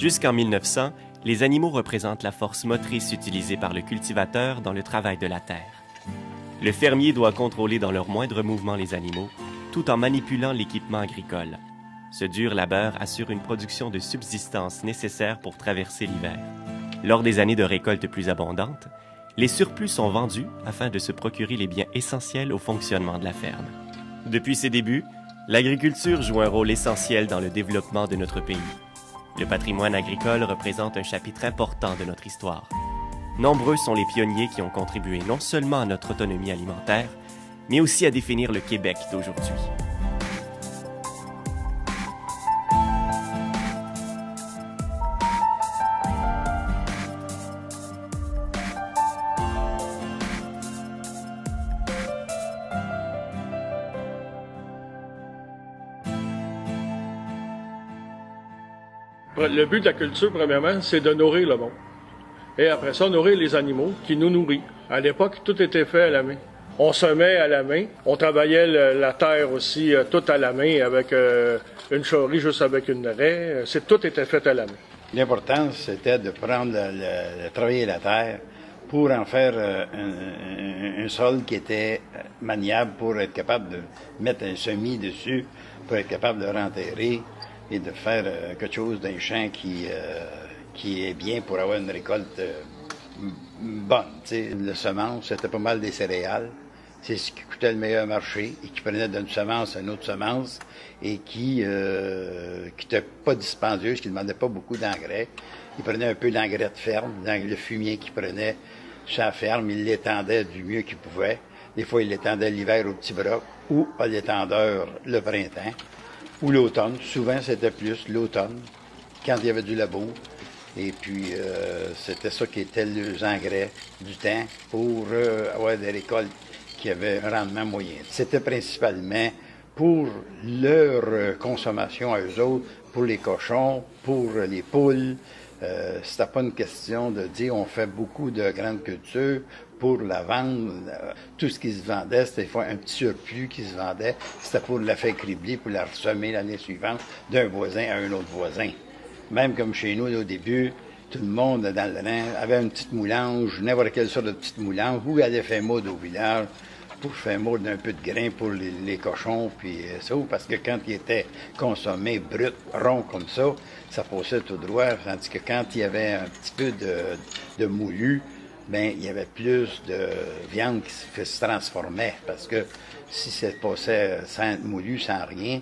Jusqu'en 1900, les animaux représentent la force motrice utilisée par le cultivateur dans le travail de la terre. Le fermier doit contrôler dans leurs moindres mouvements les animaux, tout en manipulant l'équipement agricole. Ce dur labeur assure une production de subsistance nécessaire pour traverser l'hiver. Lors des années de récolte plus abondantes, les surplus sont vendus afin de se procurer les biens essentiels au fonctionnement de la ferme. Depuis ses débuts, l'agriculture joue un rôle essentiel dans le développement de notre pays. Le patrimoine agricole représente un chapitre important de notre histoire. Nombreux sont les pionniers qui ont contribué non seulement à notre autonomie alimentaire, mais aussi à définir le Québec d'aujourd'hui. Le but de la culture, premièrement, c'est de nourrir le monde. Et après ça, nourrir les animaux qui nous nourrissent. À l'époque, tout était fait à la main. On semait à la main. On travaillait la terre aussi, tout à la main, avec une charrie, juste avec une raie. Tout était fait à la main. L'important, c'était de prendre, travailler la terre pour en faire un sol qui était maniable pour être capable de mettre un semis dessus, pour être capable de renterrer et de faire quelque chose d'un champ qui est bien pour avoir une récolte bonne. T'sais. La semence, c'était pas mal des céréales. C'est ce qui coûtait le meilleur marché et qui prenait d'une semence à une autre semence et qui n'était pas dispendieuse, qui ne demandait pas beaucoup d'engrais. Il prenait un peu d'engrais de ferme, le fumier qu'il prenait sur la ferme, il l'étendait du mieux qu'il pouvait. Des fois, il l'étendait l'hiver au petit bras ou à l'étendeur le printemps. Ou l'automne. Souvent, c'était plus l'automne, quand il y avait du labour. Et puis, c'était ça qui était les engrais du temps pour avoir des récoltes qui avaient un rendement moyen. C'était principalement pour leur consommation à eux autres, pour les cochons, pour les poules. C'était pas une question de dire on fait beaucoup de grandes cultures pour la vendre. Tout ce qui se vendait, c'était des fois un petit surplus qui se vendait. C'était pour la faire cribler, pour la ressemer l'année suivante d'un voisin à un autre voisin. Même comme chez nous, au début, tout le monde dans le rang avait une petite moulange, n'importe quelle sorte de petite moulange, où il allait faire mode au village pour faire mode d'un peu de grain pour les cochons, puis ça, parce que quand il était consommé brut, rond comme ça, ça passait tout droit, tandis que quand il y avait un petit peu de moulu, ben il y avait plus de viande qui se transformait, parce que si ça passait sans moulu, sans rien,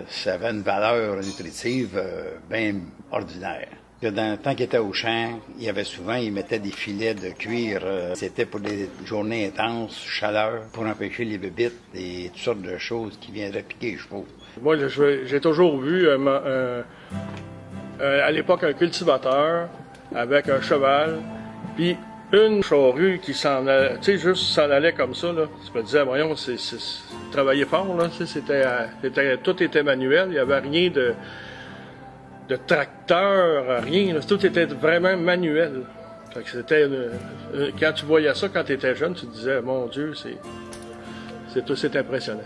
ça avait une valeur nutritive bien ordinaire. Dans le temps qu'il était au champ, il y avait souvent, ils mettaient des filets de cuir. C'était pour des journées intenses, chaleur, pour empêcher les bébites et toutes sortes de choses qui viendraient piquer les chevaux. Moi, j'ai toujours vu, à l'époque, un cultivateur avec un cheval, puis une charrue qui s'en allait, tu sais, juste s'en allait comme ça, là. Je me disais, voyons, c'est travailler fort, là, tout était manuel, il n'y avait rien de tracteur, rien, là. Tout était vraiment manuel. Fait que c'était quand tu voyais ça quand tu étais jeune, tu te disais, mon Dieu, c'est impressionnant.